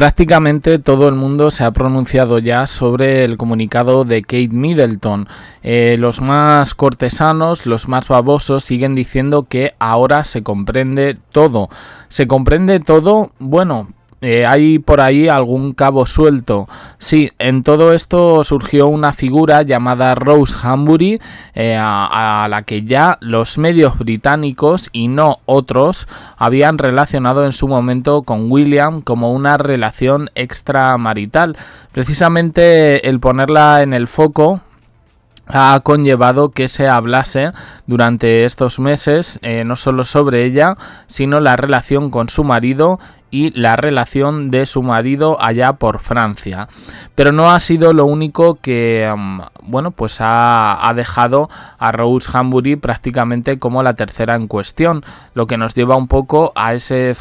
Prácticamente todo el mundo se ha pronunciado ya sobre el comunicado de Kate Middleton. Los más cortesanos, los más babosos, siguen diciendo que ahora se comprende todo. ¿Se comprende todo? Bueno, hay por ahí algún cabo suelto. Sí, en todo esto surgió una figura llamada Rose Hambury, a la que ya los medios británicos y no otros habían relacionado en su momento con William como una relación extramarital. Precisamente el ponerla en el foco ha conllevado que se hablase durante estos meses no solo sobre ella, sino la relación con su marido y la relación de su marido allá por Francia. Pero no ha sido lo único que pues ha dejado a Rose Hambury prácticamente como la tercera en cuestión, lo que nos lleva un poco a esa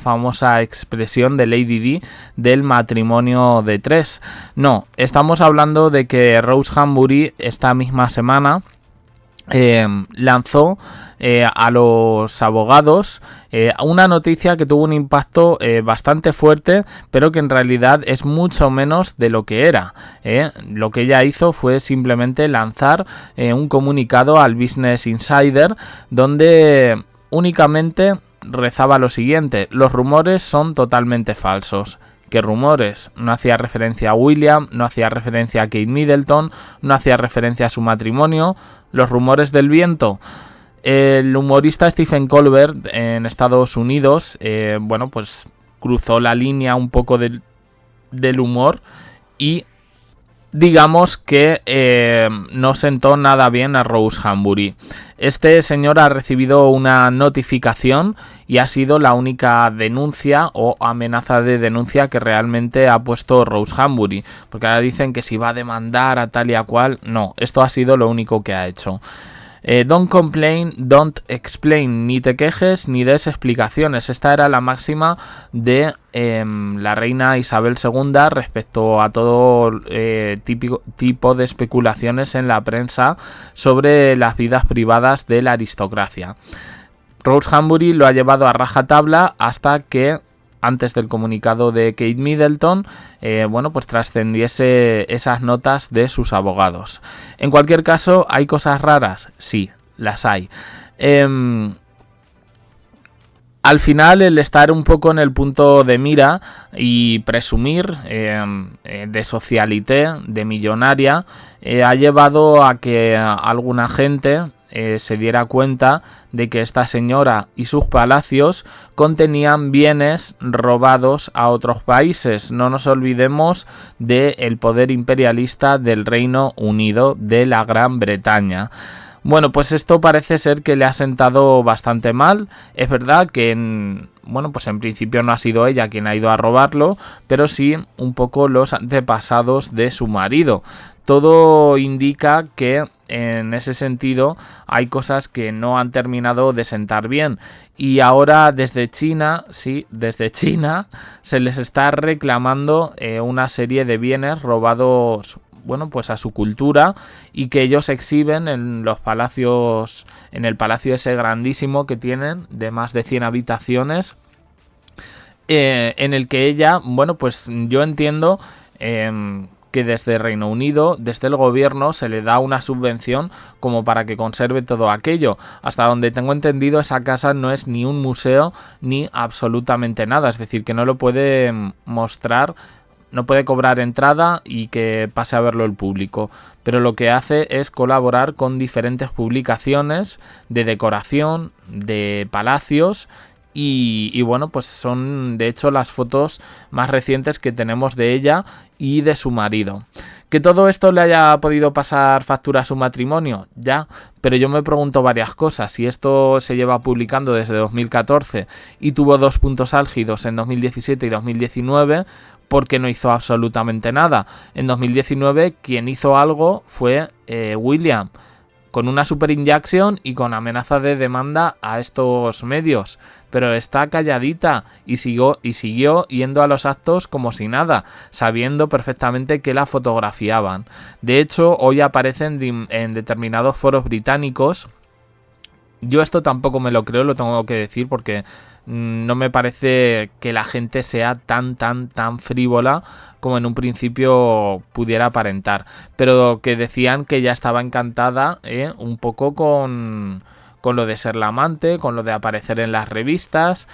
famosa expresión de Lady Di del matrimonio de tres. No, estamos hablando de que Rose Hambury esta misma semana lanzó a los abogados una noticia que tuvo un impacto bastante fuerte, pero que en realidad es mucho menos de lo que era. Lo que ella hizo fue simplemente lanzar un comunicado al Business Insider donde únicamente rezaba lo siguiente: los rumores son totalmente falsos. ¿Qué rumores? No hacía referencia a William, no hacía referencia a Kate Middleton, no hacía referencia a su matrimonio. Los rumores del viento. El humorista Stephen Colbert en Estados Unidos, pues cruzó la línea un poco del humor y digamos que no sentó nada bien a Rose Hambury. Este señor ha recibido una notificación y ha sido la única denuncia o amenaza de denuncia que realmente ha puesto Rose Hambury, porque ahora dicen que si va a demandar a tal y a cual. No, esto ha sido lo único que ha hecho. Don't complain, don't explain. Ni te quejes ni des explicaciones. Esta era la máxima de la reina Isabel II respecto a todo tipo de especulaciones en la prensa sobre las vidas privadas de la aristocracia. Rose Hambury lo ha llevado a rajatabla hasta que, antes del comunicado de Kate Middleton, pues trascendiese esas notas de sus abogados. En cualquier caso, ¿hay cosas raras? Sí, las hay. Al final, el estar un poco en el punto de mira y presumir de socialité, de millonaria, ha llevado a que alguna gente se diera cuenta de que esta señora y sus palacios contenían bienes robados a otros países. No nos olvidemos del poder imperialista del Reino Unido de la Gran Bretaña. Bueno, pues esto parece ser que le ha sentado bastante mal. Es verdad que en principio no ha sido ella quien ha ido a robarlo, pero sí un poco los antepasados de su marido. Todo indica que en ese sentido hay cosas que no han terminado de sentar bien, y ahora desde China se les está reclamando una serie de bienes robados a su cultura y que ellos exhiben en los palacios, en el palacio ese grandísimo que tienen de más de 100 habitaciones, en el que ella, yo entiendo que desde Reino Unido, desde el gobierno, se le da una subvención como para que conserve todo aquello. Hasta donde tengo entendido, esa casa no es ni un museo ni absolutamente nada, es decir, que no lo puede mostrar, no puede cobrar entrada y que pase a verlo el público, pero lo que hace es colaborar con diferentes publicaciones de decoración, de palacios, y son de hecho las fotos más recientes que tenemos de ella y de su marido. Que todo esto le haya podido pasar factura a su matrimonio, ya, pero yo me pregunto varias cosas. Si esto se lleva publicando desde 2014 y tuvo dos puntos álgidos en 2017 y 2019, ¿por qué no hizo absolutamente nada? En 2019 quien hizo algo fue William, con una super inyección y con amenaza de demanda a estos medios, pero está calladita y siguió yendo a los actos como si nada, sabiendo perfectamente que la fotografiaban. De hecho, hoy aparecen en determinados foros británicos Yo esto tampoco me lo creo, lo tengo que decir, porque no me parece que la gente sea tan frívola como en un principio pudiera aparentar. Pero que decían que ya estaba encantada, un poco con lo de ser la amante, con lo de aparecer en las revistas,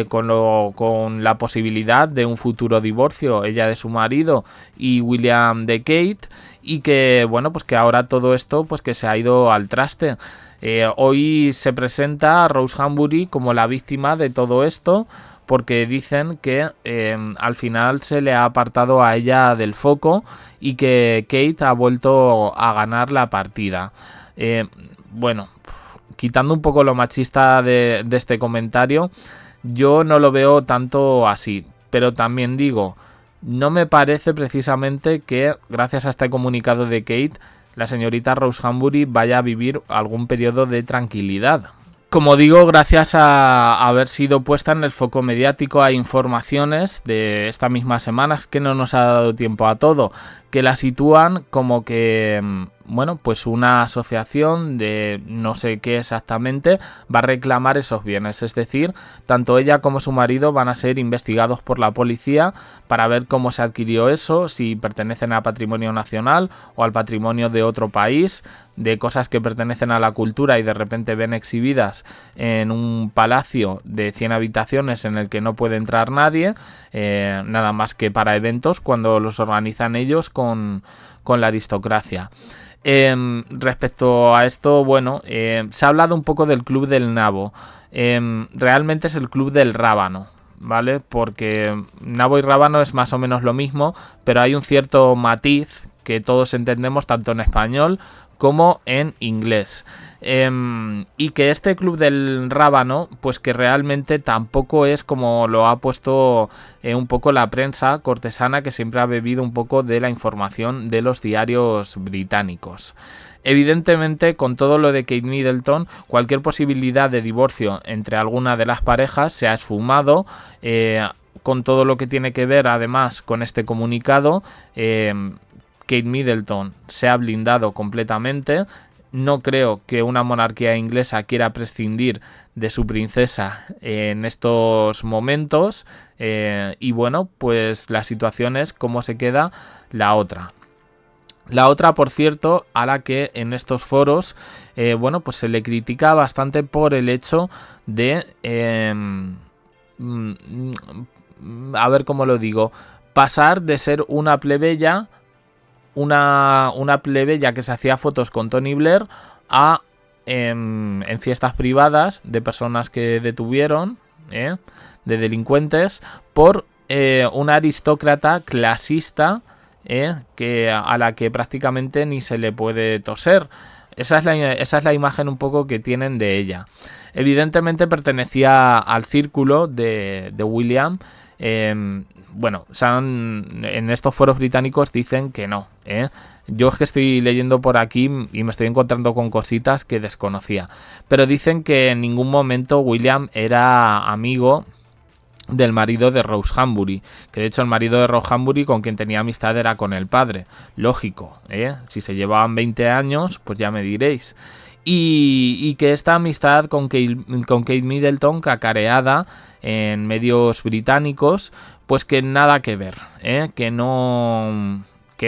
con la posibilidad de un futuro divorcio, ella de su marido y William de Kate, y que bueno, pues que ahora todo esto pues que se ha ido al traste. Hoy se presenta a Rose Hambury como la víctima de todo esto, porque dicen que al final se le ha apartado a ella del foco y que Kate ha vuelto a ganar la partida. Bueno, quitando un poco lo machista de este comentario, yo no lo veo tanto así, pero también digo, no me parece precisamente que gracias a este comunicado de Kate la señorita Rose Hambury vaya a vivir algún periodo de tranquilidad. Como digo, gracias a haber sido puesta en el foco mediático, hay informaciones de esta misma semana, es que no nos ha dado tiempo a todo, que la sitúan como que, bueno, pues una asociación de no sé qué exactamente va a reclamar esos bienes. Es decir, tanto ella como su marido van a ser investigados por la policía para ver cómo se adquirió eso, si pertenecen al patrimonio nacional o al patrimonio de otro país, de cosas que pertenecen a la cultura y de repente ven exhibidas en un palacio de 100 habitaciones en el que no puede entrar nadie, nada más que para eventos cuando los organizan ellos con la aristocracia. Respecto a esto, bueno, se ha hablado un poco del Club del Nabo. Realmente es el Club del Rábano, ¿vale? Porque nabo y rábano es más o menos lo mismo, pero hay un cierto matiz que todos entendemos tanto en español como en inglés. Y que este Club del Rábano, pues que realmente tampoco es como lo ha puesto un poco la prensa cortesana, que siempre ha bebido un poco de la información de los diarios británicos. Evidentemente, con todo lo de Kate Middleton, cualquier posibilidad de divorcio entre alguna de las parejas se ha esfumado. Con todo lo que tiene que ver además con este comunicado, Kate Middleton se ha blindado completamente. No creo que una monarquía inglesa quiera prescindir de su princesa en estos momentos. Y bueno, pues la situación es cómo se queda la otra. La otra, por cierto, a la que en estos foros, bueno, pues se le critica bastante por el hecho de, a ver cómo lo digo, pasar de ser una plebeya, una plebeya que se hacía fotos con Tony Blair a en fiestas privadas de personas que detuvieron, de delincuentes, por una aristócrata clasista, que a la que prácticamente ni se le puede toser. Esa es la imagen un poco que tienen de ella. Evidentemente pertenecía al círculo de William. Bueno, en estos foros británicos dicen que no. Yo es que estoy leyendo por aquí y me estoy encontrando con cositas que desconocía. Pero dicen que en ningún momento William era amigo del marido de Rose Hambury, que de hecho el marido de Rose Hambury con quien tenía amistad era con el padre. Lógico, si se llevaban 20 años, pues ya me diréis. Y que esta amistad con Kate Middleton, cacareada en medios británicos, pues que nada que ver, que no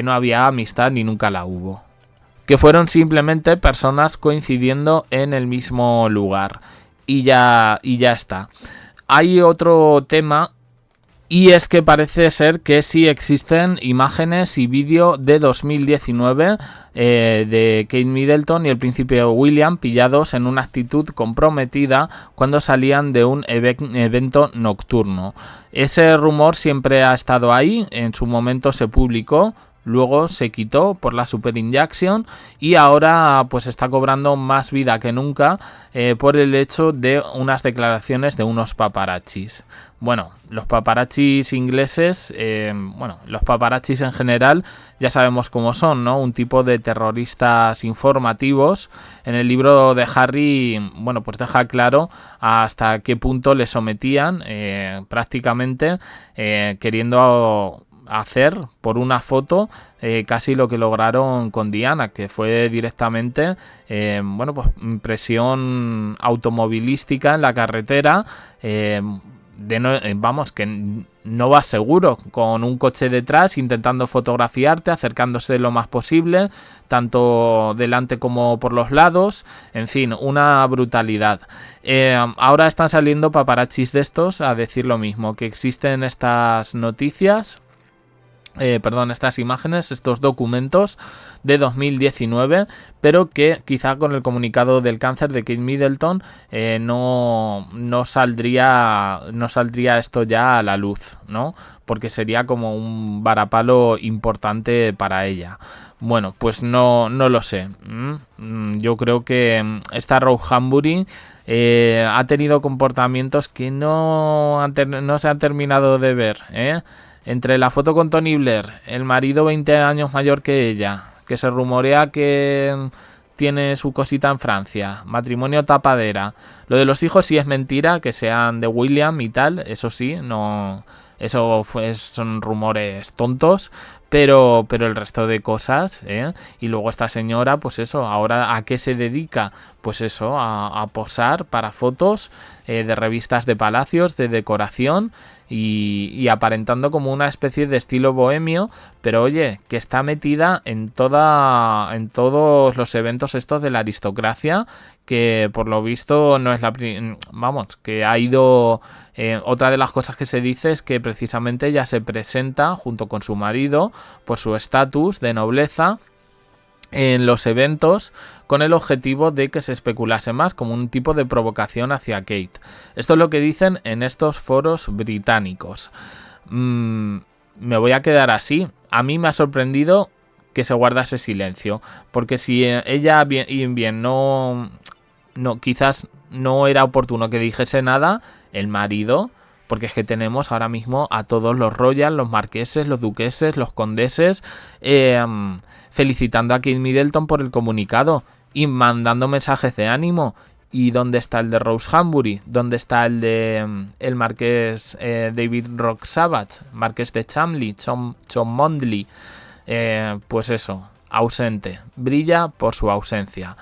había amistad ni nunca la hubo. Que fueron simplemente personas coincidiendo en el mismo lugar. Y ya está. Hay otro tema, y es que parece ser que sí existen imágenes y vídeo de 2019 de Kate Middleton y el príncipe William pillados en una actitud comprometida cuando salían de un evento nocturno. Ese rumor siempre ha estado ahí, en su momento se publicó, luego se quitó por la super injection y ahora pues está cobrando más vida que nunca por el hecho de unas declaraciones de unos paparazzis. Bueno, los paparazzis ingleses, bueno, los paparazzis en general ya sabemos cómo son, ¿no? Un tipo de terroristas informativos. En el libro de Harry, bueno, pues deja claro hasta qué punto le sometían prácticamente queriendo hacer por una foto casi lo que lograron con Diana, que fue directamente bueno, pues presión automovilística en la carretera. Vamos, que no vas seguro, con un coche detrás intentando fotografiarte, acercándose lo más posible, tanto delante como por los lados, en fin, una brutalidad. Ahora están saliendo paparazzis de estos a decir lo mismo, que existen estas noticias, estas imágenes, estos documentos de 2019, pero que quizá con el comunicado del cáncer de Kate Middleton no saldría esto ya a la luz, ¿no? Porque sería como un varapalo importante para ella. Bueno, pues no lo sé. Yo creo que esta Rose Hambury ha tenido comportamientos que no se han terminado de ver, Entre la foto con Tony Blair, el marido 20 años mayor que ella, que se rumorea que tiene su cosita en Francia, matrimonio tapadera. Lo de los hijos sí es mentira, que sean de William y tal, eso sí, no, son rumores tontos, pero el resto de cosas, y luego esta señora, pues eso, ahora ¿a qué se dedica? Pues eso, a posar para fotos de revistas de palacios, de decoración, y aparentando como una especie de estilo bohemio, pero oye, que está metida en todos los eventos estos de la aristocracia, que por lo visto no es que ha ido, otra de las cosas que se dice es que precisamente ella se presenta junto con su marido por su estatus de nobleza en los eventos con el objetivo de que se especulase más, como un tipo de provocación hacia Kate. Esto es lo que dicen en estos foros británicos. Me voy a quedar así. A mí me ha sorprendido que se guardase silencio, porque si ella bien no quizás no era oportuno que dijese nada, el marido, porque es que tenemos ahora mismo a todos los royals, los marqueses, los duqueses, los condeses, felicitando a Kate Middleton por el comunicado y mandando mensajes de ánimo. ¿Y dónde está el de Rose Hambury? ¿Dónde está el de el marqués David Rock Savage, marqués de Cholmondeley? Pues eso, ausente. Brilla por su ausencia.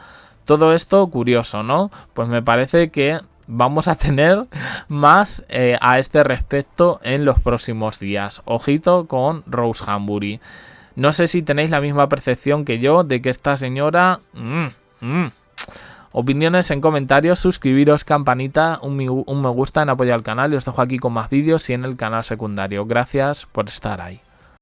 Todo esto curioso, ¿no? Pues me parece que vamos a tener más a este respecto en los próximos días. Ojito con Rose Hambury. No sé si tenéis la misma percepción que yo de que esta señora... Opiniones en comentarios, suscribiros, campanita, un me gusta en apoyo al canal y os dejo aquí con más vídeos y en el canal secundario. Gracias por estar ahí.